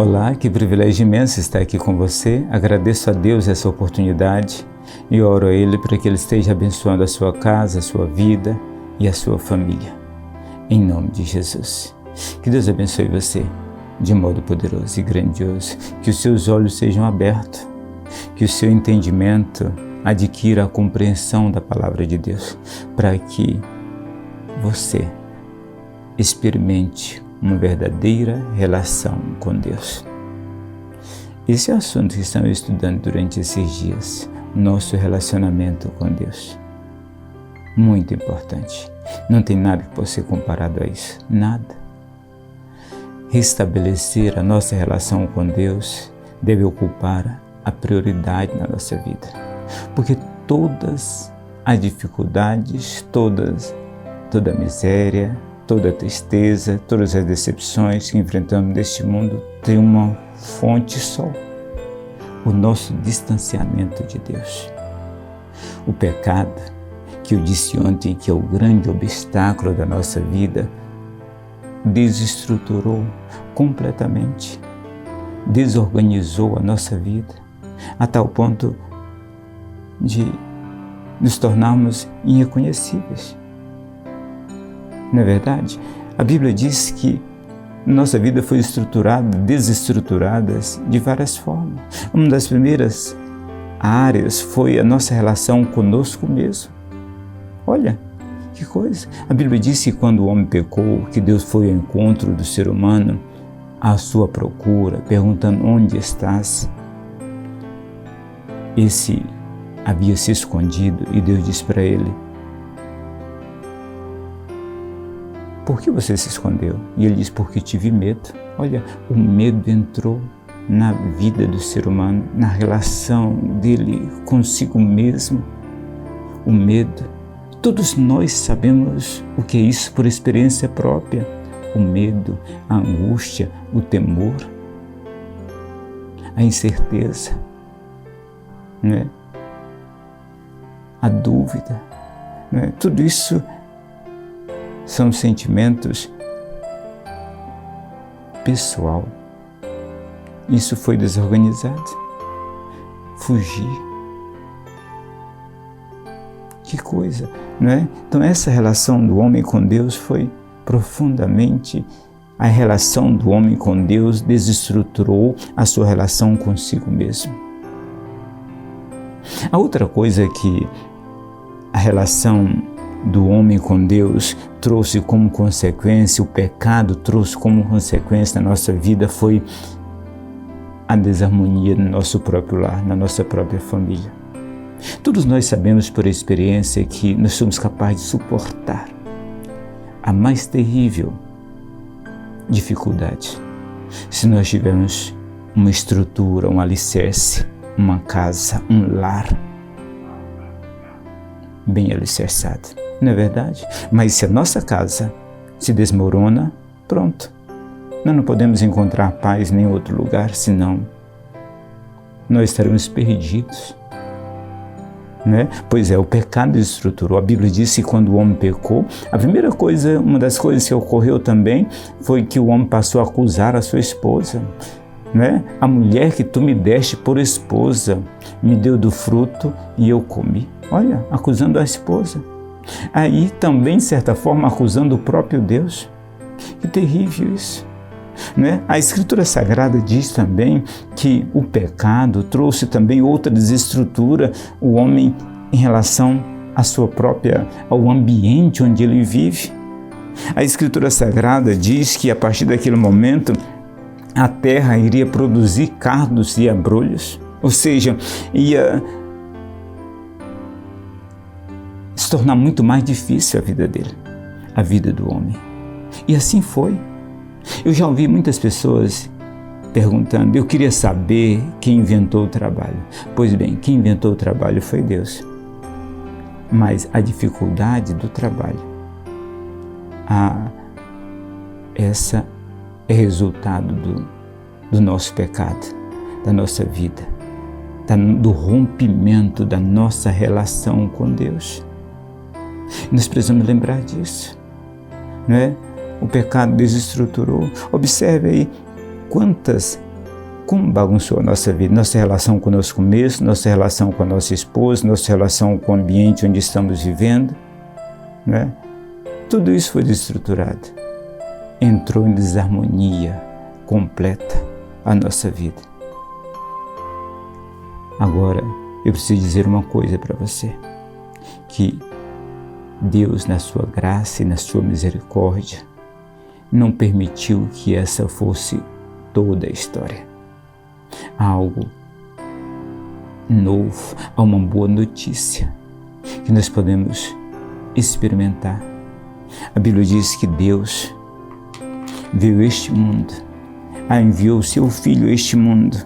Olá, que privilégio imenso estar aqui com você. Agradeço a Deus essa oportunidade e oro a Ele para que Ele esteja abençoando a sua casa, a sua vida e a sua família. Em nome de Jesus. Que Deus abençoe você de modo poderoso e grandioso. Que os seus olhos sejam abertos, que o seu entendimento adquira a compreensão da palavra de Deus, para que você experimente uma verdadeira relação com Deus. Esse é o assunto que estamos estudando durante esses dias, nosso relacionamento com Deus. Muito importante. Não tem nada que possa ser comparado a isso. Nada. Restabelecer a nossa relação com Deus deve ocupar a prioridade na nossa vida. Porque todas as dificuldades, toda a miséria, toda a tristeza, todas as decepções que enfrentamos neste mundo têm uma fonte só: o nosso distanciamento de Deus. O pecado, que eu disse ontem que é o grande obstáculo da nossa vida, desestruturou completamente, desorganizou a nossa vida, a tal ponto de nos tornarmos irreconhecíveis. Não é verdade? A Bíblia diz que nossa vida foi estruturada, desestruturada de várias formas. Uma das primeiras áreas foi a nossa relação conosco mesmo. Olha, que coisa! A Bíblia diz que quando o homem pecou, que Deus foi ao encontro do ser humano, à sua procura, perguntando: onde estás? Esse havia se escondido e Deus disse para ele: por que você se escondeu? E ele diz: porque tive medo. Olha, o medo entrou na vida do ser humano, na relação dele consigo mesmo. O medo. Todos nós sabemos o que é isso por experiência própria. O medo, a angústia, o temor, a incerteza, né? A dúvida, né? Tudo isso são sentimentos pessoal. Isso foi desorganizado. Fugir. Que coisa, não é? Então essa relação do homem com Deus foi profundamente, a relação do homem com Deus desestruturou a sua relação consigo mesmo. A outra coisa que a relação do homem com Deus trouxe como consequência, o pecado trouxe como consequência na nossa vida, foi a desarmonia no nosso próprio lar, na nossa própria família. Todos nós sabemos por experiência que nós somos capazes de suportar a mais terrível dificuldade se nós tivermos uma estrutura, um alicerce, uma casa, um lar bem alicerçado. Não é verdade? Mas se a nossa casa se desmorona, pronto. Nós não podemos encontrar paz em nenhum outro lugar, senão nós estaremos perdidos. Né? Pois é, o pecado desestruturou. A Bíblia diz que quando o homem pecou, a primeira coisa, uma das coisas que ocorreu também foi que o homem passou a acusar a sua esposa. Né? A mulher que tu me deste por esposa me deu do fruto e eu comi. Olha, acusando a esposa. Aí também, de certa forma, acusando o próprio Deus. Que terrível isso. Né? A Escritura Sagrada diz também que o pecado trouxe também outra desestrutura, o homem em relação à sua própria, ao ambiente onde ele vive. A Escritura Sagrada diz que a partir daquele momento a terra iria produzir cardos e abrolhos, ou seja, ia se tornar muito mais difícil a vida dele, a vida do homem. E assim foi. Eu já ouvi muitas pessoas perguntando: eu queria saber quem inventou o trabalho. Pois bem, quem inventou o trabalho foi Deus. Mas a dificuldade do trabalho, essa é resultado do nosso pecado, da nossa vida, do rompimento da nossa relação com Deus. Nós precisamos lembrar disso, não é? O pecado desestruturou. Observe aí quantas Como bagunçou a nossa vida, nossa relação conosco mesmo, nossa relação com a nossa esposa, nossa relação com o ambiente onde estamos vivendo, né? Tudo isso foi desestruturado. Entrou em desarmonia completa a nossa vida. Agora, eu preciso dizer uma coisa para você, que Deus, na sua graça e na sua misericórdia, não permitiu que essa fosse toda a história. Há algo novo, há uma boa notícia que nós podemos experimentar. A Bíblia diz que Deus veio a este mundo, enviou o seu Filho a este mundo,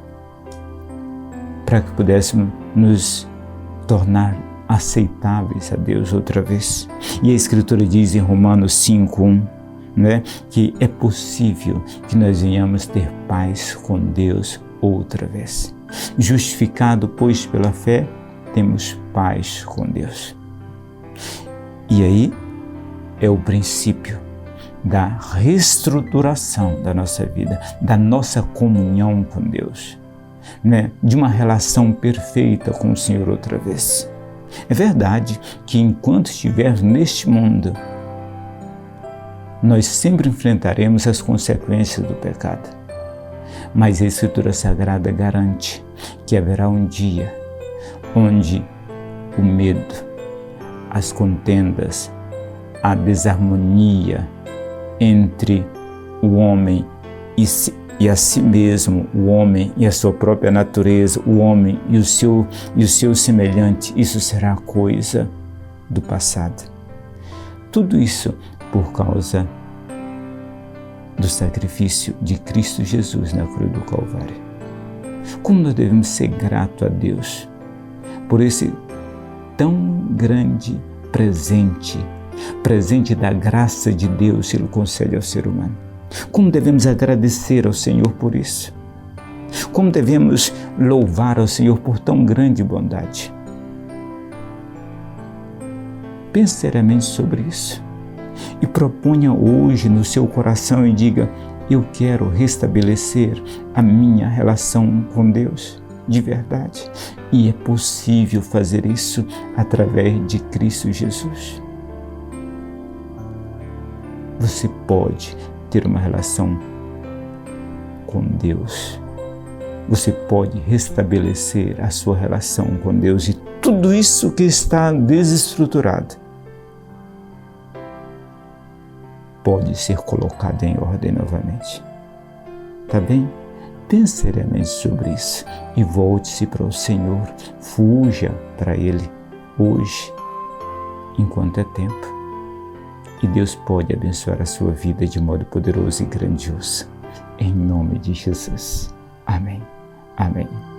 para que pudéssemos nos tornar aceitáveis a Deus outra vez. E a Escritura diz em Romanos 5:1, né, que é possível que nós venhamos ter paz com Deus outra vez. Justificado, pois, pela fé, temos paz com Deus. E aí é o princípio da reestruturação da nossa vida, da nossa comunhão com Deus, né? De uma relação perfeita com o Senhor outra vez. É verdade que enquanto estivermos neste mundo, nós sempre enfrentaremos as consequências do pecado. Mas a Escritura Sagrada garante que haverá um dia onde o medo, as contendas, a desarmonia entre o homem e a si mesmo, o homem e a sua própria natureza, o homem e o seu semelhante, isso será coisa do passado. Tudo isso por causa do sacrifício de Cristo Jesus na cruz do Calvário. Como nós devemos ser gratos a Deus por esse tão grande presente da graça de Deus que Ele concede ao ser humano. Como devemos agradecer ao Senhor por isso? Como devemos louvar ao Senhor por tão grande bondade? Pense seriamente sobre isso e proponha hoje no seu coração e diga: eu quero restabelecer a minha relação com Deus de verdade. E é possível fazer isso através de Cristo Jesus. Você pode ter uma relação com Deus. Você pode restabelecer a sua relação com Deus e tudo isso que está desestruturado pode ser colocado em ordem novamente. Tá bem? Pense seriamente sobre isso e volte-se para o Senhor. Fuja para Ele hoje, enquanto é tempo. E Deus pode abençoar a sua vida de modo poderoso e grandioso. Em nome de Jesus. Amém. Amém.